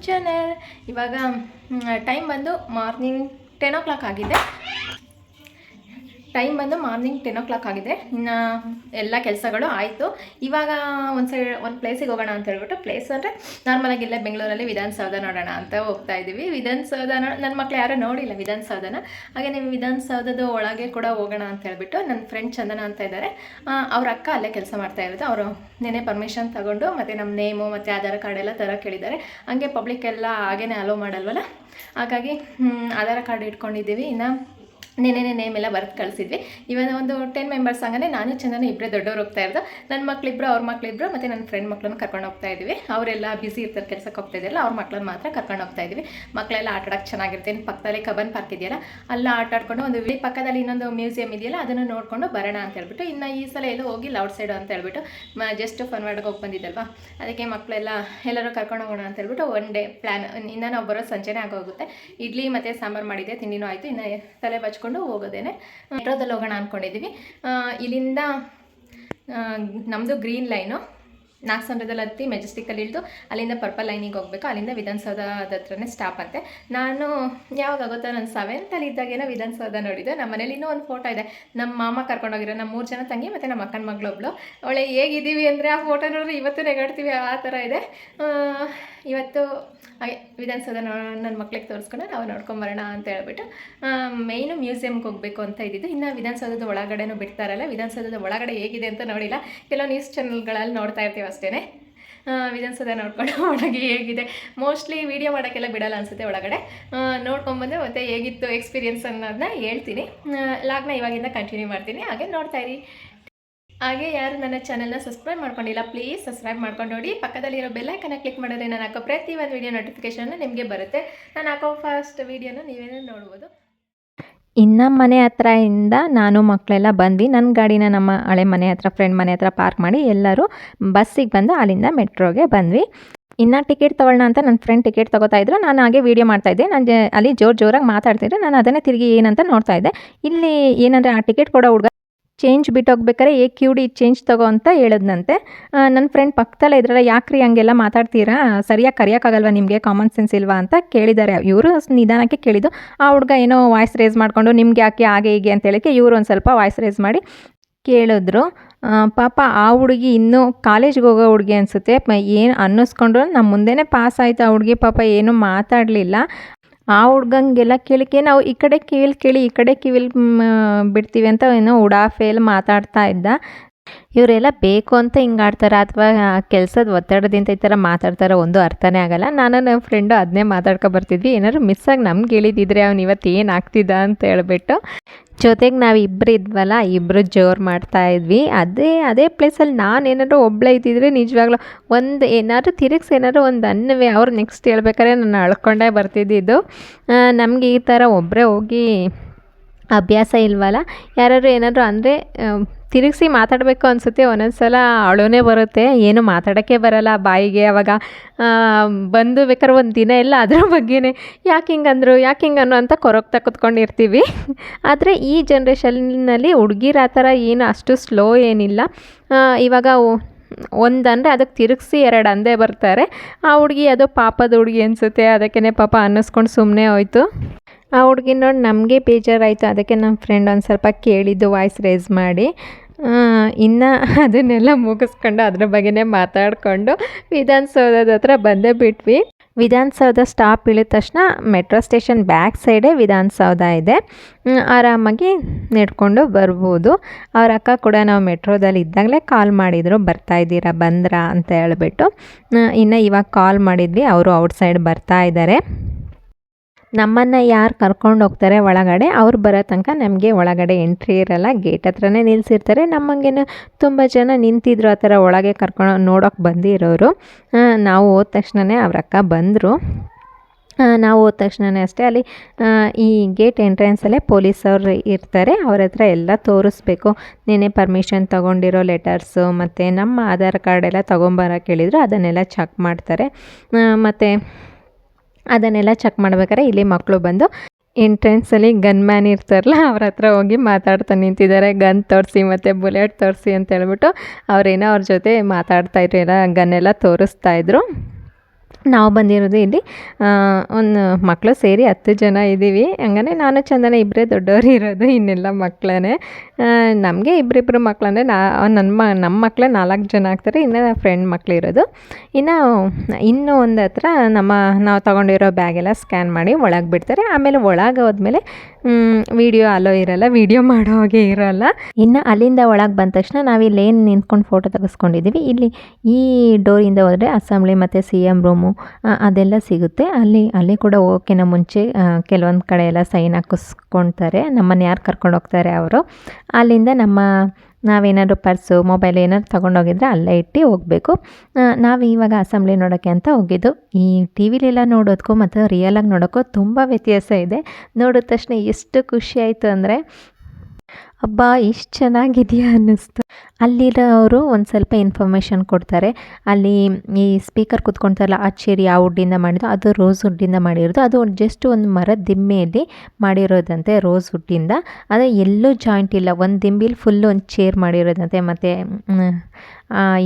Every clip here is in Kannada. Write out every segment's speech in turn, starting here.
ಚಾನೆಲ್. ಇವಾಗ ಟೈಮ್ ಬಂದು ಮಾರ್ನಿಂಗ್ 10 o'clock ಆಗಿದೆ. ಮಾರ್ನಿಂಗ್ 10 o'clock ಆಗಿದೆ. ಇನ್ನು ಎಲ್ಲ ಕೆಲಸಗಳು ಆಯಿತು. ಇವಾಗ ಒಂದು ಪ್ಲೇಸಿಗೆ ಹೋಗೋಣ ಅಂತ ಹೇಳ್ಬಿಟ್ಟು, ಪ್ಲೇಸ್ ಅಂದರೆ ನಾರ್ಮಲಾಗಿ ಇಲ್ಲೇ ಬೆಂಗಳೂರಲ್ಲಿ ವಿಧಾನಸೌಧ ನೋಡೋಣ ಅಂತ ಹೋಗ್ತಾ ಇದ್ದೀವಿ. ವಿಧಾನಸೌಧ ನನ್ನ ಮಕ್ಳು ಯಾರೂ ನೋಡಿಲ್ಲ ವಿಧಾನಸೌಧನ. ಹಾಗೆ ನೀವು ವಿಧಾನಸೌಧದ ಒಳಗೆ ಕೂಡ ಹೋಗೋಣ ಅಂತ ಹೇಳ್ಬಿಟ್ಟು ನನ್ನ ಫ್ರೆಂಡ್ ಚಂದನ ಅಂತ ಇದ್ದಾರೆ, ಅವ್ರ ಅಕ್ಕ ಅಲ್ಲೇ ಕೆಲಸ ಮಾಡ್ತಾ ಇರೋದು. ಅವರು ನೆನೆ ಪರ್ಮಿಷನ್ ತಗೊಂಡು ಮತ್ತು ನಮ್ಮ ನೇಮು ಮತ್ತು ಆಧಾರ್ ಕಾರ್ಡ್ ಎಲ್ಲ ಥರ ಕೇಳಿದ್ದಾರೆ. ಹಂಗೆ ಪಬ್ಲಿಕ್ ಎಲ್ಲ ಹಾಗೇ ಅಲೋ ಮಾಡಲ್ವಲ್ಲ, ಹಾಗಾಗಿ ಆಧಾರ್ ಕಾರ್ಡ್ ಇಟ್ಕೊಂಡಿದ್ದೀವಿ. ಇನ್ನು ನೆನೆ ನೇಮ್ ಎಲ್ಲ ಬರೆದು ಕಳಿಸಿದ್ವಿ. ಇವಾಗ ಒಂದು 10 ಮೆಂಬರ್ಸ್ ಹಂಗನೆ ನಾನು ಚಂದನ ಇಬ್ಬರೇ ದೊಡ್ಡವ್ರು ಹೋಗ್ತಾ ಇರೋದು. ನನ್ನ ಮಕ್ಕಳಿಬ್ರು, ಅವ್ರ ಮಕ್ಕಳಿಬ್ರು ಮತ್ತು ನನ್ನ ಫ್ರೆಂಡ್ ಮಕ್ಕಳನ್ನು ಕರ್ಕೊಂಡು ಹೋಗ್ತಾ ಇದ್ವಿ. ಅವರೆಲ್ಲ ಬ್ಯುಸಿ ಇರ್ತಾರೆ, ಕೆಲಸಕ್ಕೆ ಹೋಗ್ತಾ ಇದ್ದಿಲ್ಲ. ಅವ್ರ ಮಕ್ಕಳನ್ನ ಮಾತ್ರ ಕರ್ಕೊಂಡು ಹೋಗ್ತಾ ಇದ್ವಿ. ಮಕ್ಕಳೆಲ್ಲ ಆಟ ಆಡೋಕ್ಕೆ ಚೆನ್ನಾಗಿರ್ತೀನಿ. ಪಕ್ಕದಲ್ಲಿ ಕಬ್ಬನ್ ಪಾರ್ಕ್ ಇದೆಯಲ್ಲ, ಅಲ್ಲ ಆಟ ಆಡ್ಕೊಂಡು ಒಂದು ಪಕ್ಕದಲ್ಲಿ ಇನ್ನೊಂದು ಮ್ಯೂಸಿಯಂ ಇದೆಯಲ್ಲ, ಅದನ್ನು ನೋಡಿಕೊಂಡು ಬರೋಣ ಅಂತ ಹೇಳ್ಬಿಟ್ಟು, ಇನ್ನು ಈ ಸಲ ಎಲ್ಲೂ ಹೋಗಿಲ್ಲ ಔಟ್ ಸೈಡು ಅಂತ ಹೇಳ್ಬಿಟ್ಟು, ಜಸ್ಟ್ ಫನ್ವಾರ್ಡ್ಗೆ ಹೋಗಿ ಬಂದಿದ್ದಲ್ವಾ, ಅದಕ್ಕೆ ಮಕ್ಕಳೆಲ್ಲ ಎಲ್ಲರೂ ಕರ್ಕೊಂಡು ಹೋಗೋಣ ಅಂತ ಹೇಳ್ಬಿಟ್ಟು ಒನ್ ಡೇ ಪ್ಲ್ಯಾನ್. ಇನ್ನು ನಾವು ಬರೋ ಸಂಜೆನೇ ಆಗೋಗುತ್ತೆ. ಇಡ್ಲಿ ಮತ್ತು ಸಾಂಬಾರು ಮಾಡಿದ್ದೆ, ತಿಂಡಿನೂ ಆಯಿತು. ಇನ್ನು ತಲೆ ಬಚ್ಕೊಂಡು ಹೋಗೋದೇನೆ. ಮೆಟ್ರೋದಲ್ಲಿ ಹೋಗೋಣ ಅಂದ್ಕೊಂಡಿದ್ದೀವಿ. ಇಲ್ಲಿಂದ ನಮ್ಮದು ಗ್ರೀನ್ ಲೈನು ನಾಗಸಂದ್ರದಲ್ಲಿ ಹತ್ತಿ ಮೆಜೆಸ್ಟಿಕ್ಕಲ್ಲಿ ಇಳಿದು ಅಲ್ಲಿಂದ ಪರ್ಪಲ್ ಲೈನಿಗೆ ಹೋಗಬೇಕು. ಅಲ್ಲಿಂದ ವಿಧಾನಸೌಧದ ಹತ್ರನೇ ಸ್ಟಾಪ್ ಅಂತೆ. ನಾನು ಯಾವಾಗ ಆಗುತ್ತೋ, ನಾನು 7th ಇದ್ದಾಗೇನೋ ವಿಧಾನಸೌಧ ನೋಡಿದ್ದೆ. ನಮ್ಮ ಮನೇಲಿ ಇನ್ನೂ ಒಂದು ಫೋಟೋ ಇದೆ, ನಮ್ಮ ಮಾಮ ಕರ್ಕೊಂಡೋಗಿರೋ. ನಮ್ಮ 3 ಜನ ತಂಗಿ ಮತ್ತು ನಮ್ಮ ಅಕ್ಕನ ಮಗಳೊಬ್ಳು. ಅವಳೆ ಹೇಗಿದ್ದೀವಿ ಅಂದರೆ ಆ ಫೋಟೋ ನೋಡಿದ್ರೆ ಇವತ್ತು ನೆಗಾಡ್ತೀವಿ, ಆ ಥರ ಇದೆ. ಇವತ್ತು ಹಾಗೆ ವಿಧಾನಸೌಧ ನನ್ನ ಮಕ್ಳಿಗೆ ತೋರಿಸ್ಕೊಂಡು ನಾವು ನೋಡ್ಕೊಂಬರೋಣ ಅಂತ ಹೇಳ್ಬಿಟ್ಟು ಮೇಯ್ನು ಮ್ಯೂಸಿಯಮ್ಗೆ ಹೋಗಬೇಕು ಅಂತ ಇದ್ದಿದ್ದು. ಇನ್ನು ವಿಧಾನಸೌಧದ ಒಳಗಡೆನೂ ಬಿಡ್ತಾರಲ್ಲ, ವಿಧಾನಸೌಧದ ಒಳಗಡೆ ಹೇಗಿದೆ ಅಂತ ನೋಡಿಲ್ಲ. ಕೆಲವು ನ್ಯೂಸ್ ಚಾನಲ್ಗಳಲ್ಲಿ ನೋಡ್ತಾ ಇರ್ತೀವಿ ಅಷ್ಟೇ. ವಿಧಾನಸೌಧ ನೋಡ್ಕೊಂಡು ಒಳಗೆ ಹೇಗಿದೆ, ಮೋಸ್ಟ್ಲಿ ವೀಡಿಯೋ ಮಾಡೋಕ್ಕೆಲ್ಲ ಬಿಡಲ್ಲ ಅನಿಸುತ್ತೆ. ಒಳಗಡೆ ನೋಡ್ಕೊಂಬಂದು ಮತ್ತು ಹೇಗಿತ್ತು ಎಕ್ಸ್ಪೀರಿಯೆನ್ಸ್ ಅನ್ನೋದನ್ನ ಹೇಳ್ತೀನಿ. ಲಾಗ್ನ ಇವಾಗಿಂದ ಕಂಟಿನ್ಯೂ ಮಾಡ್ತೀನಿ, ಹಾಗೆ ನೋಡ್ತಾ ಇರಿ. ಹಾಗೆ ಯಾರು ನನ್ನ ಚಾನಲ್ನ ಸಬ್ಸ್ಕ್ರೈಬ್ ಮಾಡ್ಕೊಂಡಿಲ್ಲ, ಪ್ಲೀಸ್ ಸಬ್ಸ್ಕ್ರೈಬ್ ಮಾಡ್ಕೊಂಡು ನೋಡಿ. ಪಕ್ಕದಲ್ಲಿರೋ ಬೆಲ್ಲೈಕನ್ನ ಕ್ಲಿಕ್ ಮಾಡಿದ್ರೆ ನಾನು ಹಾಕೋ ಪ್ರತಿ ಒಂದು ವೀಡಿಯೋ ನೋಟಿಫಿಕೇಷನ್ ನಿಮಗೆ ಬರುತ್ತೆ. ನಾನು ಹಾಕೋ ಫಸ್ಟ್ ವೀಡಿಯೋನ ನೀವೇನೋ ನೋಡ್ಬೋದು. ಇನ್ನು ಮನೆ ಹತ್ರದಿಂದ ನಾನು ಮಕ್ಕಳೆಲ್ಲ ಬಂದ್ವಿ. ನನ್ನ ಗಾಡಿನ ನಮ್ಮ ಹಳೆ ಮನೆ ಹತ್ರ, ಫ್ರೆಂಡ್ ಮನೆ ಹತ್ರ ಪಾರ್ಕ್ ಮಾಡಿ ಎಲ್ಲರೂ ಬಸ್ಸಿಗೆ ಬಂದು ಅಲ್ಲಿಂದ ಮೆಟ್ರೋಗೆ ಬಂದ್ವಿ. ಇನ್ನು ಟಿಕೆಟ್ ತೊಗೊಳ್ಳೋಣ ಅಂತ ನನ್ನ ಫ್ರೆಂಡ್ ಟಿಕೆಟ್ ತೊಗೋತಾ ಇದ್ರು. ನಾನು ಹಾಗೆ ವೀಡಿಯೋ ಮಾಡ್ತಾಯಿದ್ದೆ. ನಾನು ಅಲ್ಲಿ ಜೋರಾಗಿ ಮಾತಾಡ್ತಿದ್ದೆ. ನಾನು ಅದನ್ನೇ ತಿರುಗಿ ಏನಂತ ನೋಡ್ತಾ ಇದ್ದೆ. ಇಲ್ಲಿ ಏನಂದರೆ ಆ ಟಿಕೆಟ್ ಕೊಡೋ ಹುಡುಗ ಚೇಂಜ್ ಬಿಟ್ಟೋಗ್ಬೇಕಾರೆ QD ಚೇಂಜ್ ತಗೋ ಅಂತ ಹೇಳಿದ್ನಂತೆ. ನನ್ನ ಫ್ರೆಂಡ್ ಪಕ್ಕದಲ್ಲೇ ಇದ್ರಲ್ಲ, ಯಾಕ್ರಿ ಹಂಗೆಲ್ಲ ಮಾತಾಡ್ತೀರಾ, ಸರಿಯಾಗಿ ಕರೆಯೋಕ್ಕಾಗಲ್ವ ನಿಮಗೆ, ಕಾಮನ್ ಸೆನ್ಸ್ ಇಲ್ವಾ ಅಂತ ಕೇಳಿದ್ದಾರೆ. ಇವರು ನಿಧಾನಕ್ಕೆ ಕೇಳಿದ್ದು. ಆ ಹುಡುಗ ಏನೋ ವಾಯ್ಸ್ ರೇಸ್ ಮಾಡಿಕೊಂಡು ನಿಮ್ಗೆ ಯಾಕೆ ಹಾಗೆ ಹೀಗೆ ಅಂತ ಹೇಳಿಕ್ಕೆ ಇವರು ಒಂದು ಸ್ವಲ್ಪ ವಾಯ್ಸ್ ರೇಸ್ ಮಾಡಿ ಕೇಳಿದ್ರು. ಪಾಪ ಆ ಹುಡುಗಿ ಇನ್ನೂ ಕಾಲೇಜ್ಗೆ ಹೋಗೋ ಹುಡುಗಿ ಅನಿಸುತ್ತೆ. ಏನು ಅನ್ನಿಸ್ಕೊಂಡ್ರು ನಮ್ಮ ಮುಂದೆನೇ ಪಾಸ್ ಆಯಿತು ಆ ಹುಡುಗಿ. ಪಾಪ ಏನೂ ಮಾತಾಡಲಿಲ್ಲ. ಆ ಹುಡ್ಗಂಗೆಲ್ಲ ಕೇಳಿಕೆ ನಾವು ಈ ಕಡೆ ಕಿವಿಲ್ ಕೇಳಿ ಈ ಕಡೆ ಕಿವಿಲ್ ಬಿಡ್ತೀವಿ ಅಂತ ಏನೋ ಉಡಾಫೇಲ್ ಮಾತಾಡ್ತಾ ಇದ್ದ. ಇವರೆಲ್ಲ ಬೇಕು ಅಂತ ಹಿಂಗೆ ಆಡ್ತಾರೆ ಅಥವಾ ಕೆಲಸದ ಒತ್ತಡದಿಂದ ಈ ಥರ ಮಾತಾಡ್ತಾರೆ, ಒಂದು ಅರ್ಥನೇ ಆಗಲ್ಲ. ನಾನು ನಮ್ಮ ಫ್ರೆಂಡು ಅದನ್ನೇ ಮಾತಾಡ್ಕೊ ಬರ್ತಿದ್ವಿ. ಏನಾದ್ರು ಮಿಸ್ಸಾಗಿ ನಮ್ಗೆ ಹೇಳಿದಿದ್ರೆ ಅವ್ನು ಇವತ್ತು ಏನು ಆಗ್ತಿದ್ದ ಅಂತ ಹೇಳ್ಬಿಟ್ಟು. ಜೊತೆಗೆ ನಾವು ಇಬ್ಬರು ಇದ್ವಲ್ಲ, ಇಬ್ಬರು ಜೋರು ಮಾಡ್ತಾಯಿದ್ವಿ. ಅದೇ ಪ್ಲೇಸಲ್ಲಿ ನಾನು ಏನಾದರೂ ಒಬ್ಬಳೇ ಇದ್ದಿದ್ರೆ ನಿಜವಾಗ್ಲೂ ಒಂದು ಏನಾದರೂ ತಿರುಗಿಸಿ ಏನಾದರೂ ಒಂದು ಅನ್ನವೇ ಅವ್ರು ನೆಕ್ಸ್ಟ್ ಹೇಳ್ಬೇಕಾದ್ರೆ ನಾನು ಅಳ್ಕೊಂಡೇ ಬರ್ತಿದ್ದಿದ್ದು. ನಮಗೆ ಈ ಥರ ಒಬ್ಬರೇ ಹೋಗಿ ಅಭ್ಯಾಸ ಇಲ್ವಲ್ಲ. ಯಾರಾದ್ರು ಏನಾದರೂ ಅಂದರೆ ತಿರುಗಿಸಿ ಮಾತಾಡಬೇಕು ಅನಿಸುತ್ತೆ. ಒಂದೊಂದು ಸಲ ಅಳುನೇ ಬರುತ್ತೆ, ಏನು ಮಾತಾಡೋಕ್ಕೆ ಬರೋಲ್ಲ ಬಾಯಿಗೆ. ಆವಾಗ ಬಂದು ಬೇಕಾದ್ರೆ ಒಂದು ದಿನ ಎಲ್ಲ ಅದ್ರ ಬಗ್ಗೆನೇ ಯಾಕೆ ಹಿಂಗಂದ್ರು ಅಂತ ಕೊರಗ್ತಾ ಕೂತ್ಕೊಂಡಿರ್ತೀವಿ. ಆದರೆ ಈ ಜನ್ರೇಷನ್ನಲ್ಲಿ ಹುಡುಗಿರು ಆ ಥರ ಏನು ಅಷ್ಟು ಸ್ಲೋ ಏನಿಲ್ಲ. ಇವಾಗ ಒಂದಂದರೆ ಅದಕ್ಕೆ ತಿರುಗಿಸಿ 2 ಅಂದೇ ಬರ್ತಾರೆ. ಆ ಹುಡುಗಿ ಅದು ಪಾಪದ ಹುಡುಗಿ ಅನಿಸುತ್ತೆ, ಅದಕ್ಕೇ ಪಾಪ ಅನ್ನಿಸ್ಕೊಂಡು ಸುಮ್ಮನೆ ಹೋಯ್ತು. ಆ ಹುಡುಗಿ ನೋಡಿ ನಮಗೆ ಬೇಜಾರಾಯಿತು. ಅದಕ್ಕೆ ನಮ್ಮ ಫ್ರೆಂಡ್ ಒಂದು ಸ್ವಲ್ಪ ಕೇಳಿದ್ದು ವಾಯ್ಸ್ ರೇಸ್ ಮಾಡಿ. ಇನ್ನು ಅದನ್ನೆಲ್ಲ ಮುಗಿಸ್ಕೊಂಡು ಅದ್ರ ಬಗ್ಗೆನೇ ಮಾತಾಡಿಕೊಂಡು ವಿಧಾನಸೌಧದ ಹತ್ರ ಬಂದೇ ಬಿಟ್ವಿ. ವಿಧಾನಸೌಧ ಸ್ಟಾಪ್ ಇಳಿದ ತಕ್ಷಣ ಮೆಟ್ರೋ ಸ್ಟೇಷನ್ ಬ್ಯಾಕ್ ಸೈಡೇ ವಿಧಾನಸೌಧ ಇದೆ. ಆರಾಮಾಗಿ ನಡ್ಕೊಂಡು ಬರ್ಬೋದು. ಅವ್ರ ಅಕ್ಕ ಕೂಡ ನಾವು ಮೆಟ್ರೋದಲ್ಲಿ ಇದ್ದಾಗಲೇ ಕಾಲ್ ಮಾಡಿದರು, ಬರ್ತಾಯಿದ್ದೀರಾ ಬಂದ್ರಾ ಅಂತ ಹೇಳ್ಬಿಟ್ಟು. ಇನ್ನು ಇವಾಗ ಕಾಲ್ ಮಾಡಿದ್ವಿ, ಅವರು ಔಟ್ಸೈಡ್ ಬರ್ತಾ ಇದ್ದಾರೆ. ನಮ್ಮನ್ನು ಯಾರು ಕರ್ಕೊಂಡು ಹೋಗ್ತಾರೆ ಒಳಗಡೆ, ಅವ್ರು ಬರೋ ತನಕ ನಮಗೆ ಒಳಗಡೆ ಎಂಟ್ರಿ ಇರಲ್ಲ, ಗೇಟ್ ಹತ್ರನೇ ನಿಲ್ಲಿಸಿರ್ತಾರೆ. ನಮ್ಮಂಗೇನು ತುಂಬ ಜನ ನಿಂತಿದ್ರು ಆ ಥರ ಒಳಗೆ ಕರ್ಕೊಂಡು ನೋಡೋಕೆ ಬಂದಿರೋರು. ನಾವು ಹೋದ ತಕ್ಷಣವೇ ಅವ್ರ ಅಕ್ಕ ಬಂದರು. ನಾವು ಹೋದ ತಕ್ಷಣವೇ ಅಷ್ಟೇ ಅಲ್ಲಿ ಈ ಗೇಟ್ ಎಂಟ್ರೆನ್ಸಲ್ಲೇ ಪೊಲೀಸವ್ರು ಇರ್ತಾರೆ. ಅವ್ರ ಹತ್ರ ಎಲ್ಲ ತೋರಿಸ್ಬೇಕು. ನೀನೇ ಪರ್ಮಿಷನ್ ತೊಗೊಂಡಿರೋ ಲೆಟರ್ಸು ಮತ್ತು ನಮ್ಮ ಆಧಾರ್ ಕಾರ್ಡ್ ಎಲ್ಲ ತೊಗೊಂಬರೋಕೆ ಹೇಳಿದ್ರು, ಅದನ್ನೆಲ್ಲ ಚೆಕ್ ಮಾಡ್ತಾರೆ. ಮತ್ತು ಅದನ್ನೆಲ್ಲ ಚೆಕ್ ಮಾಡ್ಬೇಕಾದ್ರೆ ಇಲ್ಲಿ ಮಕ್ಕಳು ಬಂದು ಎಂಟ್ರೆನ್ಸಲ್ಲಿ ಗನ್ ಮ್ಯಾನ್ ಇರ್ತಾರಲ್ಲ ಅವ್ರ ಹತ್ರ ಹೋಗಿ ಮಾತಾಡ್ತಾ ನಿಂತಿದ್ದಾರೆ. ಗನ್ ತೋರಿಸಿ ಮತ್ತು ಬುಲೆಟ್ ತೋರಿಸಿ ಅಂತ ಹೇಳ್ಬಿಟ್ಟು ಅವ್ರೇನೋ ಅವ್ರ ಜೊತೆ ಮಾತಾಡ್ತಾಯಿದ್ರು, ಎಲ್ಲ ಗನ್ನೆಲ್ಲ ತೋರಿಸ್ತಾಯಿದ್ರು. ನಾವು ಬಂದಿರೋದು ಇಲ್ಲಿ ಒಂದು ಮಕ್ಕಳು ಸೇರಿ 10 ಜನ ಇದ್ದೀವಿ. ಹಂಗನೇ ನಾನು ಚಂದನ ಇಬ್ಬರೇ ದೊಡ್ಡವರು ಇರೋದು, ಇನ್ನೆಲ್ಲ ಮಕ್ಕಳೇ. ನಮಗೆ ಇಬ್ಬರಿಬ್ಬರು ಮಕ್ಕಳಂದರೆ ನಮ್ಮ ಮಕ್ಕಳೇ 4 ಜನ ಆಗ್ತಾರೆ, ಇನ್ನು ಫ್ರೆಂಡ್ ಮಕ್ಕಳು ಇರೋದು. ಇನ್ನೂ ಒಂದು ಹತ್ರ ನಾವು ತೊಗೊಂಡಿರೋ ಬ್ಯಾಗೆಲ್ಲ ಸ್ಕ್ಯಾನ್ ಮಾಡಿ ಒಳಗೆ ಬಿಡ್ತಾರೆ. ಆಮೇಲೆ ಒಳಗೆ ಹೋದ್ಮೇಲೆ ವೀಡಿಯೋ ಅಲೋ ಇರೋಲ್ಲ, ವೀಡಿಯೋ ಮಾಡೋ ಹಾಗೆ ಇರೋಲ್ಲ. ಇನ್ನು ಅಲ್ಲಿಂದ ಒಳಗೆ ಬಂದ ತಕ್ಷಣ ನಾವಿಲ್ಲಿ ಏನು ನಿಂತ್ಕೊಂಡು ಫೋಟೋ ತೆಗೆಸ್ಕೊಂಡಿದ್ದೀವಿ, ಇಲ್ಲಿ ಈ ಡೋರಿಂದ ಹೋದರೆ ಅಸೆಂಬ್ಲಿ ಮತ್ತು CM ರೂಮು ಅದೆಲ್ಲ ಸಿಗುತ್ತೆ. ಅಲ್ಲಿ ಕೂಡ ಹೋಗೋಕ್ಕಿಂತ ಮುಂಚೆ ಕೆಲವೊಂದು ಕಡೆ ಎಲ್ಲ ಸೈನ್ ಹಾಕಿಸ್ಕೊಳ್ತಾರೆ, ನಮ್ಮನ್ನು ಯಾರು ಕರ್ಕೊಂಡು ಹೋಗ್ತಾರೆ ಅವರು. ಅಲ್ಲಿಂದ ನಾವೇನಾದ್ರು ಪರ್ಸು ಮೊಬೈಲ್ ಏನಾದ್ರು ತೊಗೊಂಡೋಗಿದ್ರೆ ಅಲ್ಲೇ ಇಟ್ಟು ಹೋಗಬೇಕು. ನಾವು ಇವಾಗ ಅಸೆಂಬ್ಲಿ ನೋಡೋಕ್ಕೆ ಅಂತ ಹೋಗಿದ್ದು. ಈ ಟಿ ವಿಲೆಲ್ಲ ನೋಡೋದಕ್ಕೂ ಮತ್ತು ರಿಯಲಾಗಿ ನೋಡೋಕ್ಕೂ ತುಂಬ ವ್ಯತ್ಯಾಸ ಇದೆ. ನೋಡಿದ ತಕ್ಷಣ ಎಷ್ಟು ಖುಷಿ ಆಯಿತು ಅಂದರೆ ಅಬ್ಬಾ ಇಷ್ಟು ಚೆನ್ನಾಗಿದೆಯಾ ಅನ್ನಿಸ್ತು. ಅಲ್ಲಿರೋರು ಒಂದು ಸ್ವಲ್ಪ ಇನ್ಫಾರ್ಮೇಷನ್ ಕೊಡ್ತಾರೆ. ಅಲ್ಲಿ ಈ ಸ್ಪೀಕರ್ ಕೂತ್ಕೊಳ್ತಾರಲ್ಲ, ಆ ಚೇರ್ ಯಾವ ವುಡ್ಡಿಂದ ಮಾಡಿದ್ದು, ಅದು ರೋಸ್ ವುಡ್ಡಿಂದ ಮಾಡಿರೋದು. ಅದು ಜಸ್ಟ್ ಒಂದು ಮರದ ದಿಮ್ಮೆಯಲ್ಲಿ ಮಾಡಿರೋದಂತೆ, ರೋಸ್ ವುಡ್ಡಿಂದ. ಆದರೆ ಎಲ್ಲೂ ಜಾಯಿಂಟ್ ಇಲ್ಲ, ಒಂದು ದಿಂಬಿಲಿ ಫುಲ್ಲು ಒಂದು ಚೇರ್ ಮಾಡಿರೋದಂತೆ. ಮತ್ತು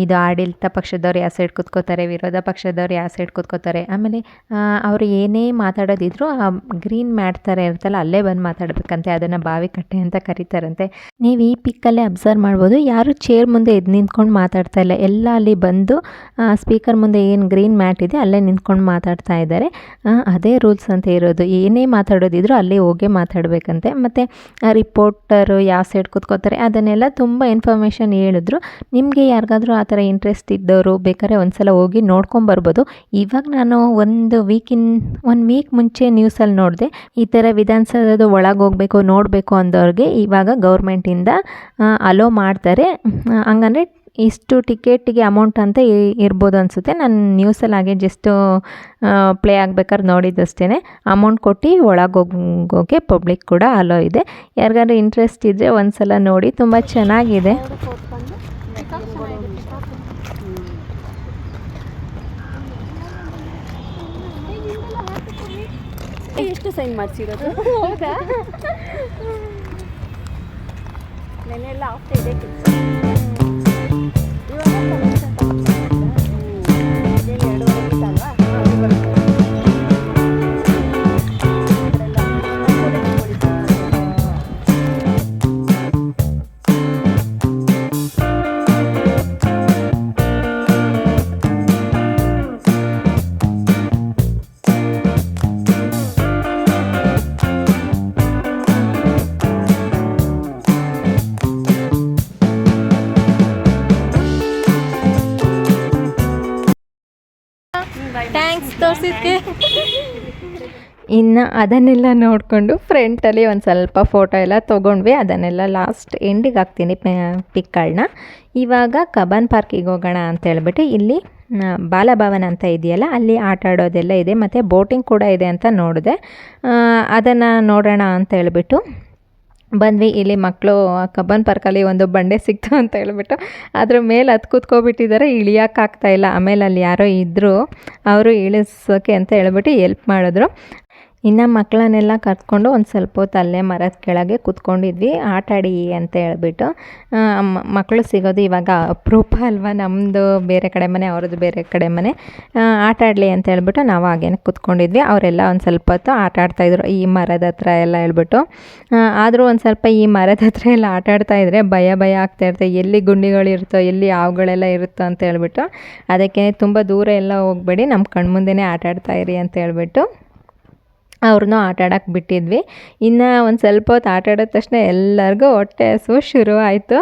ಇದು ಆಡಳಿತ ಪಕ್ಷದವ್ರು ಯಾವ ಸೈಡ್ ಕೂತ್ಕೋತಾರೆ, ವಿರೋಧ ಪಕ್ಷದವ್ರು ಯಾವ ಸೈಡ್ ಕೂತ್ಕೋತಾರೆ. ಆಮೇಲೆ ಅವರು ಏನೇ ಮಾತಾಡೋದಿದ್ರು ಆ ಗ್ರೀನ್ ಮ್ಯಾಟ್ ಥರ ಇರುತ್ತಲ್ಲ, ಅಲ್ಲೇ ಬಂದು ಮಾತಾಡಬೇಕಂತೆ. ಅದನ್ನು ಬಾವಿಕಟ್ಟೆ ಅಂತ ಕರೀತಾರಂತೆ. ನೀವು ಈ ಪಿಕ್ಕಲ್ಲೇ ಅಬ್ಸರ್ವ್ ಮಾಡ್ಬೋದು, ಯಾರು ಚೇರ್ ಮುಂದೆ ಎದ್ದು ನಿಂತ್ಕೊಂಡು ಮಾತಾಡ್ತಾ ಇಲ್ಲ, ಎಲ್ಲ ಅಲ್ಲಿ ಬಂದು ಸ್ಪೀಕರ್ ಮುಂದೆ ಏನು ಗ್ರೀನ್ ಮ್ಯಾಟ್ ಇದೆ ಅಲ್ಲೇ ನಿಂತ್ಕೊಂಡು ಮಾತಾಡ್ತಾ ಇದ್ದಾರೆ. ಅದೇ ರೂಲ್ಸ್ ಅಂತ ಇರೋದು, ಏನೇ ಮಾತಾಡೋದಿದ್ರು ಅಲ್ಲೇ ಹೋಗೇ ಮಾತಾಡಬೇಕಂತೆ. ಮತ್ತು ರಿಪೋರ್ಟರು ಯಾವ ಸೈಡ್ ಕೂತ್ಕೋತಾರೆ ಅದನ್ನೆಲ್ಲ ತುಂಬ ಇನ್ಫಾರ್ಮೇಷನ್ ಹೇಳಿದ್ರು. ನಿಮಗೆ ಯಾರಿಗಾದ್ರೂ ಆ ಥರ ಇಂಟ್ರೆಸ್ಟ್ ಇದ್ದವರು ಬೇಕಾದ್ರೆ ಒಂದು ಸಲ ಹೋಗಿ ನೋಡ್ಕೊಂಬರ್ಬೋದು. ಇವಾಗ ನಾನು ಒಂದು ವೀಕ್ ಮುಂಚೆ ನ್ಯೂಸಲ್ಲಿ ನೋಡಿದೆ, ಈ ಥರ ವಿಧಾನಸೌಧದ ಒಳಗೆ ಹೋಗಬೇಕು ನೋಡಬೇಕು ಅಂದವ್ರಿಗೆ ಇವಾಗ ಗೌರ್ಮೆಂಟಿಂದ ಅಲೋ ಮಾಡ್ತಾರೆ. ಹಂಗಂದರೆ ಇಷ್ಟು ಟಿಕೆಟಿಗೆ ಅಮೌಂಟ್ ಅಂತ ಇರ್ಬೋದು ಅನಿಸುತ್ತೆ. ನಾನು ನ್ಯೂಸಲ್ಲಿ ಹಾಗೆ ಜಸ್ಟು ಪ್ಲೇ ಆಗ್ಬೇಕಾದ್ರೆ ನೋಡಿದ್ದಷ್ಟೇ. ಅಮೌಂಟ್ ಕೊಟ್ಟು ಒಳಗೆ ಹೋಗೋಕ್ಕೆ ಪಬ್ಲಿಕ್ ಕೂಡ ಅಲೋ ಇದೆ. ಯಾರಿಗಾದ್ರೂ ಇಂಟ್ರೆಸ್ಟ್ ಇದ್ದರೆ ಒಂದು ಸಲ ನೋಡಿ, ತುಂಬ ಚೆನ್ನಾಗಿದೆ. ಎಷ್ಟು ಸೈನ್ ಮಾಡಿಸಿರೋದು? ಹೌದಾ? ನೆನ್ನೆಲ್ಲ ಆಗ್ತಾ ಇದೆ ಕೆಲಸ. ಥ್ಯಾಂಕ್ಸ್ ತೋರಿಸಿದ್ಕೆ. ಇನ್ನು ಅದನ್ನೆಲ್ಲ ನೋಡಿಕೊಂಡು ಫ್ರಂಟಲ್ಲಿ ಒಂದು ಸ್ವಲ್ಪ ಫೋಟೋ ಎಲ್ಲ ತೊಗೊಂಡ್ವಿ. ಅದನ್ನೆಲ್ಲ ಲಾಸ್ಟ್ ಎಂಡಿಗೆ ಹಾಕ್ತೀನಿ ಪಿಕ್ಗಳನ್ನ. ಇವಾಗ ಕಬ್ಬನ್ ಪಾರ್ಕಿಗೆ ಹೋಗೋಣ ಅಂತ ಹೇಳ್ಬಿಟ್ಟು ಇಲ್ಲಿ ಬಾಲಭವನ ಅಂತ ಇದೆಯಲ್ಲ, ಅಲ್ಲಿ ಆಟ ಆಡೋದೆಲ್ಲ ಇದೆ ಮತ್ತು ಬೋಟಿಂಗ್ ಕೂಡ ಇದೆ ಅಂತ ನೋಡಿದೆ. ಅದನ್ನು ನೋಡೋಣ ಅಂತ ಹೇಳ್ಬಿಟ್ಟು ಬಂದ್ವಿ. ಇಲ್ಲಿ ಮಕ್ಕಳು ಕಬ್ಬನ್ ಪಾರ್ಕಲ್ಲಿ ಒಂದು ಬಂಡೆ ಸಿಕ್ತು ಅಂತ ಹೇಳ್ಬಿಟ್ಟು ಅದ್ರ ಮೇಲೆ ಹತ್ತು ಕೂತ್ಕೊಬಿಟ್ಟಿದ್ದಾರೆ, ಇಳಿಯೋಕ್ಕಾಗ್ತಾಯಿಲ್ಲ. ಆಮೇಲೆ ಅಲ್ಲಿ ಯಾರೋ ಇದ್ದರು, ಅವರು ಇಳಿಸೋಕೆ ಅಂತ ಹೇಳ್ಬಿಟ್ಟು ಎಲ್ಪ್ ಮಾಡಿದ್ರು. ಇನ್ನು ಮಕ್ಕಳನ್ನೆಲ್ಲ ಕರ್ತ್ಕೊಂಡು ಒಂದು ಸ್ವಲ್ಪ ಹೊತ್ತು ಅಲ್ಲೇ ಮರದ ಕೆಳಗೆ ಕೂತ್ಕೊಂಡಿದ್ವಿ, ಆಟಾಡಿ ಅಂತ ಹೇಳ್ಬಿಟ್ಟು. ಮಕ್ಕಳು ಸಿಗೋದು ಇವಾಗ ಅಪರೂಪ ಅಲ್ವಾ, ನಮ್ಮದು ಬೇರೆ ಕಡೆ ಮನೆ, ಅವ್ರದ್ದು ಬೇರೆ ಕಡೆ ಮನೆ. ಆಟ ಆಡಲಿ ಅಂತ ಹೇಳ್ಬಿಟ್ಟು ನಾವು ಹಾಗೇನೆ ಕೂತ್ಕೊಂಡಿದ್ವಿ. ಅವರೆಲ್ಲ ಒಂದು ಸ್ವಲ್ಪ ಹೊತ್ತು ಆಟ ಆಡ್ತಾಯಿದ್ರು ಈ ಮರದ ಹತ್ರ ಎಲ್ಲ ಹೇಳ್ಬಿಟ್ಟು. ಆದರೂ ಒಂದು ಸ್ವಲ್ಪ ಈ ಮರದ ಹತ್ರ ಎಲ್ಲ ಆಟ ಆಡ್ತಾಯಿದ್ರೆ ಭಯ ಆಗ್ತಾಯಿರುತ್ತೆ, ಎಲ್ಲಿ ಗುಂಡಿಗಳಿರುತ್ತೋ, ಎಲ್ಲಿ ಹಾವುಗಳೆಲ್ಲ ಇರುತ್ತೋ ಅಂತ ಹೇಳ್ಬಿಟ್ಟು. ಅದಕ್ಕೆ ತುಂಬ ದೂರ ಎಲ್ಲ ಹೋಗಬೇಡಿ, ನಮ್ಮ ಕಣ್ಮುಂದೆನೇ ಆಟ ಆಡ್ತಾಯಿರಿ ಅಂತ ಹೇಳ್ಬಿಟ್ಟು ಅವ್ರನ್ನೂ ಆಟ ಆಡೋಕ್ಕೆ ಬಿಟ್ಟಿದ್ವಿ. ಇನ್ನು ಒಂದು ಸ್ವಲ್ಪ ಹೊತ್ತು ಆಟ ಆಡಿದ ತಕ್ಷಣ ಎಲ್ಲರಿಗೂ ಹೊಟ್ಟೆ ಹಸಿವು ಶುರು ಆಯಿತು.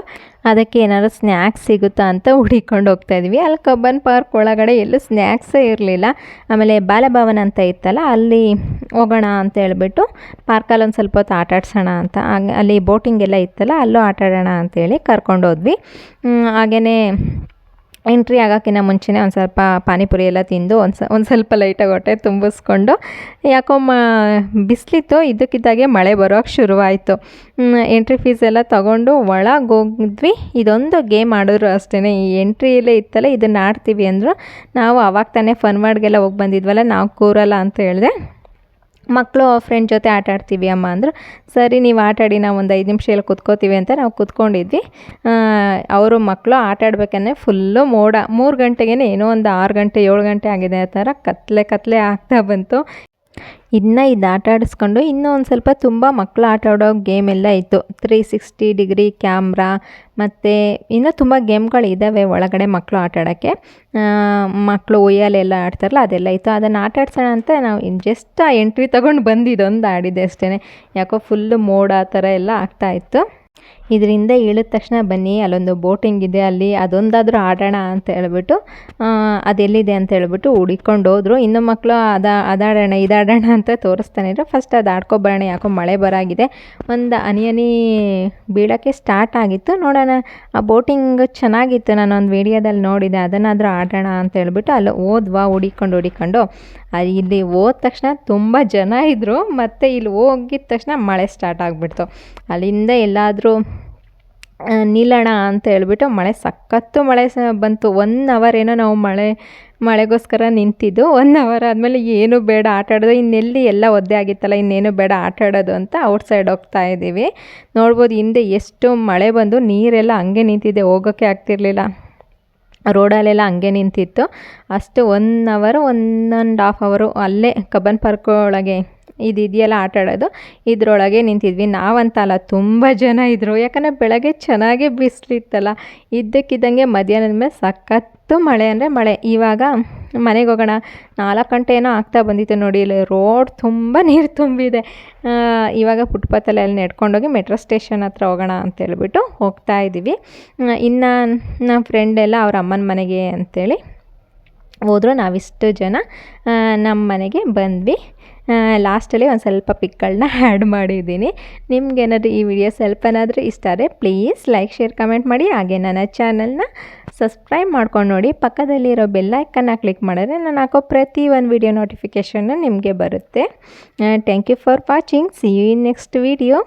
ಅದಕ್ಕೆ ಏನಾದ್ರು ಸ್ನ್ಯಾಕ್ಸ್ ಸಿಗುತ್ತಾ ಅಂತ ಹುಡಿಕೊಂಡು ಹೋಗ್ತಾಯಿದ್ವಿ. ಅಲ್ಲಿ ಕಬ್ಬನ್ ಪಾರ್ಕ್ ಒಳಗಡೆ ಎಲ್ಲೂ ಸ್ನ್ಯಾಕ್ಸೇ ಇರಲಿಲ್ಲ. ಆಮೇಲೆ ಬಾಲಭವನ ಅಂತ ಇತ್ತಲ್ಲ, ಅಲ್ಲಿ ಹೋಗೋಣ ಅಂತ ಹೇಳ್ಬಿಟ್ಟು ಪಾರ್ಕಲ್ಲಿ ಒಂದು ಸ್ವಲ್ಪ ಹೊತ್ತು ಆಟ ಆಡ್ಸೋಣ ಅಂತ, ಅಲ್ಲಿ ಬೋಟಿಂಗ್ ಎಲ್ಲ ಇತ್ತಲ್ಲ, ಅಲ್ಲೂ ಆಟ ಆಡೋಣ ಅಂತೇಳಿ ಕರ್ಕೊಂಡೋದ್ವಿ. ಹಾಗೆಯೇ ಎಂಟ್ರಿ ಆಗೋಕ್ಕಿಂತ ಮುಂಚೆನೇ ಒಂದು ಸ್ವಲ್ಪ ಪಾನಿಪುರಿ ಎಲ್ಲ ತಿಂದು ಒಂದು ಸ್ವಲ್ಪ ಲೈಟಾಗಿ ಹೊಟ್ಟೆ ತುಂಬಿಸ್ಕೊಂಡು, ಯಾಕೋ ಬಿಸಿಲಿತ್ತು, ಇದ್ದಕ್ಕಿದ್ದಾಗೆ ಮಳೆ ಬರೋಕ್ಕೆ ಶುರುವಾಯಿತು. ಎಂಟ್ರಿ ಫೀಸ್ ಎಲ್ಲ ತೊಗೊಂಡು ಒಳಗೆ ಹೋಗಿದ್ವಿ. ಇದೊಂದು ಗೇಮ್ ಆಡಿದ್ರು ಅಷ್ಟೇ, ಈ ಎಂಟ್ರಿಯಲ್ಲೇ ಇತ್ತಲ್ಲ, ಇದನ್ನು ಆಡ್ತೀವಿ ಅಂದರು. ನಾವು ಅವಾಗ ತಾನೇ ಫನ್ ವಾರ್ಡ್ಗೆಲ್ಲ ಹೋಗಿ ಬಂದಿದ್ವಲ್ಲ, ನಾವು ಕೂರಲ್ಲ ಅಂತ ಹೇಳಿದೆ. ಮಕ್ಕಳು ಫ್ರೆಂಡ್ ಜೊತೆ ಆಟ ಆಡ್ತೀವಿ ಅಮ್ಮ ಅಂದರು. ಸರಿ ನೀವು ಆಟಾಡಿ, ನಾವು ಒಂದು 5 ನಿಮಿಷ ಎಲ್ಲ ಕುತ್ಕೋತೀವಿ ಅಂತ ನಾವು ಕುತ್ಕೊಂಡಿದ್ವಿ. ಅವರು ಮಕ್ಕಳು ಆಟ ಆಡ್ಬೇಕಂದ್ರೆ ಫುಲ್ಲು ಮೋಡ. 3 ಗಂಟೆಗೇ ಏನೋ ಒಂದು 6 ಗಂಟೆ 7 ಗಂಟೆ ಆಗಿದೆ ಆ ಥರ ಕತ್ಲೆ ಆಗ್ತಾ ಬಂತು. ಇನ್ನು ಇದು ಆಟ ಆಡಿಸ್ಕೊಂಡು ಇನ್ನೂ ಒಂದು ಸ್ವಲ್ಪ ತುಂಬ ಮಕ್ಕಳು ಆಟ ಆಡೋ ಗೇಮ್ ಎಲ್ಲ ಇತ್ತು. 360 ಡಿಗ್ರಿ ಕ್ಯಾಮ್ರಾ ಮತ್ತು ಇನ್ನೂ ತುಂಬ ಗೇಮ್ಗಳಿದ್ದಾವೆ ಒಳಗಡೆ ಮಕ್ಕಳು ಆಟ ಆಡೋಕ್ಕೆ. ಮಕ್ಕಳು ಉಯ್ಯಾಲೆಲ್ಲ ಆಡ್ತಾರಲ್ಲ ಅದೆಲ್ಲ ಇತ್ತು. ಅದನ್ನು ಆಟ ಆಡ್ಸೋಣ ಅಂತ ನಾವು ಜಸ್ಟ್ ಆ ಎಂಟ್ರಿ ತೊಗೊಂಡು ಬಂದಿದ್ದೊಂದು ಆಡಿದ್ದೆ ಅಷ್ಟೇ. ಯಾಕೋ ಫುಲ್ಲು ಮೋಡ ಆ ಥರ ಎಲ್ಲ ಆಗ್ತಾಯಿತ್ತು. ಇದರಿಂದ ಇಳಿದ ತಕ್ಷಣ ಬನ್ನಿ ಅಲ್ಲೊಂದು ಬೋಟಿಂಗ್ ಇದೆ, ಅಲ್ಲಿ ಅದೊಂದಾದರೂ ಆಡೋಣ ಅಂತ ಹೇಳ್ಬಿಟ್ಟು ಅದೆಲ್ಲಿದೆ ಅಂತ ಹೇಳ್ಬಿಟ್ಟು ಹುಡುಕೊಂಡು ಹೋದರು. ಇನ್ನು ಮಕ್ಕಳು ಅದಾಡೋಣ ಇದಾಡೋಣ ಅಂತ ತೋರಿಸ್ತಾನೆ ಇದ್ರು. ಫಸ್ಟ್ ಅದು ಆಡ್ಕೊಬರೋಣ, ಯಾಕೋ ಮಳೆ ಬರಾಗಿದೆ, ಒಂದು ಹನಿ ಬೀಳೋಕ್ಕೆ ಸ್ಟಾರ್ಟ್ ಆಗಿತ್ತು. ನೋಡೋಣ, ಆ ಬೋಟಿಂಗ್ ಚೆನ್ನಾಗಿತ್ತು, ನಾನು ಒಂದು ವೀಡಿಯೋದಲ್ಲಿ ನೋಡಿದೆ, ಅದನ್ನಾದರೂ ಆಡೋಣ ಅಂತ ಹೇಳ್ಬಿಟ್ಟು ಅಲ್ಲಿ ಹೋದ್ವಾ ಹುಡಿಕೊಂಡು ಇಲ್ಲಿ ಹೋದ ತಕ್ಷಣ ತುಂಬ ಜನ ಇದ್ದರು. ಮತ್ತು ಇಲ್ಲಿ ಹೋಗಿದ ತಕ್ಷಣ ಮಳೆ ಸ್ಟಾರ್ಟ್ ಆಗಿಬಿಡ್ತು. ಅಲ್ಲಿಂದ ಎಲ್ಲಾದರೂ ನಿಲ್ಲೋಣ ಅಂತ ಹೇಳ್ಬಿಟ್ಟು ಮಳೆ ಸಖತ್ತು ಮಳೆ ಬಂತು. 1 ಅವರ್ ಏನೋ ನಾವು ಮಳೆಗೋಸ್ಕರ ನಿಂತಿದ್ದು. 1 ಅವರ್ ಆದಮೇಲೆ ಏನು ಬೇಡ ಆಟ ಆಡೋದು, ಇನ್ನೆಲ್ಲಿ ಎಲ್ಲ ಒದ್ದೆ ಆಗಿತ್ತಲ್ಲ, ಇನ್ನೇನು ಬೇಡ ಆಟ ಆಡೋದು ಅಂತ ಔಟ್ಸೈಡ್ ಹೋಗ್ತಾ ಇದ್ದೀವಿ. ನೋಡ್ಬೋದು ಹಿಂದೆ ಎಷ್ಟು ಮಳೆ ಬಂದು ನೀರೆಲ್ಲ ಹಂಗೆ ನಿಂತಿದೆ, ಹೋಗೋಕ್ಕೆ ಆಗ್ತಿರ್ಲಿಲ್ಲ. ರೋಡಲ್ಲೆಲ್ಲ ಹಂಗೆ ನಿಂತಿತ್ತು. ಅಷ್ಟು 1 ಅವರ್ 1.5 ಅವರು ಅಲ್ಲೇ ಕಬ್ಬನ್ ಪಾರ್ಕ್ ಒಳಗೆ ಇದೆಯಲ್ಲ ಆಟ ಆಡೋದು, ಇದರೊಳಗೆ ನಿಂತಿದ್ವಿ. ನಾವಂತಲ್ಲ, ತುಂಬ ಜನ ಇದ್ದರು. ಯಾಕಂದರೆ ಬೆಳಗ್ಗೆ ಚೆನ್ನಾಗೇ ಬಿಸಿಲಿತ್ತಲ್ಲ. ಇದ್ದಕ್ಕಿದ್ದಂಗೆ ಮಧ್ಯಾಹ್ನದ ಮೇಲೆ ಸಖತ್ತು ಮಳೆ ಅಂದರೆ ಮಳೆ. ಇವಾಗ ಮನೆಗೆ ಹೋಗೋಣ, 4 ಗಂಟೆ ಏನೋ ಆಗ್ತಾ ಬಂದಿತ್ತು ನೋಡಿ. ಇಲ್ಲಿ ರೋಡ್ ತುಂಬ ನೀರು ತುಂಬಿದೆ. ಇವಾಗ ಫುಟ್ಪಾತಲ್ಲಿ ಅಲ್ಲಿ ನಡ್ಕೊಂಡೋಗಿ ಮೆಟ್ರೋ ಸ್ಟೇಷನ್ ಹತ್ರ ಹೋಗೋಣ ಅಂತೇಳ್ಬಿಟ್ಟು ಹೋಗ್ತಾ ಇದ್ದೀವಿ. ಇನ್ನು ನಮ್ಮ ಫ್ರೆಂಡೆಲ್ಲ ಅವ್ರ ಅಮ್ಮನ ಮನೆಗೆ ಅಂಥೇಳಿ ಹೋದರು. ನಾವಿಷ್ಟು ಜನ ನಮ್ಮ ಮನೆಗೆ ಬಂದ್ವಿ. ಲಾಸ್ಟಲ್ಲಿ ಒಂದು ಸ್ವಲ್ಪ ಪಿಕ್ಗಳನ್ನ ಆ್ಯಡ್ ಮಾಡಿದ್ದೀನಿ. ನಿಮ್ಗೇನಾದರೂ ಈ ವಿಡಿಯೋ ಸ್ವಲ್ಪನಾದರೂ ಇಷ್ಟ ಆದರೆ ಪ್ಲೀಸ್ ಲೈಕ್ ಶೇರ್ ಕಮೆಂಟ್ ಮಾಡಿ. ಹಾಗೆ ನನ್ನ ಚಾನಲ್ನ ಸಬ್ಸ್ಕ್ರೈಬ್ ಮಾಡ್ಕೊಂಡು ನೋಡಿ. ಪಕ್ಕದಲ್ಲಿರೋ ಬೆಲ್ಲೈಕನ್ನ ಕ್ಲಿಕ್ ಮಾಡಿದ್ರೆ ನಾನು ಹಾಕೋ ಪ್ರತಿ ಒಂದು ವಿಡಿಯೋ ನೋಟಿಫಿಕೇಷನ್ನು ನಿಮಗೆ ಬರುತ್ತೆ. Thank you for watching. See you in next video.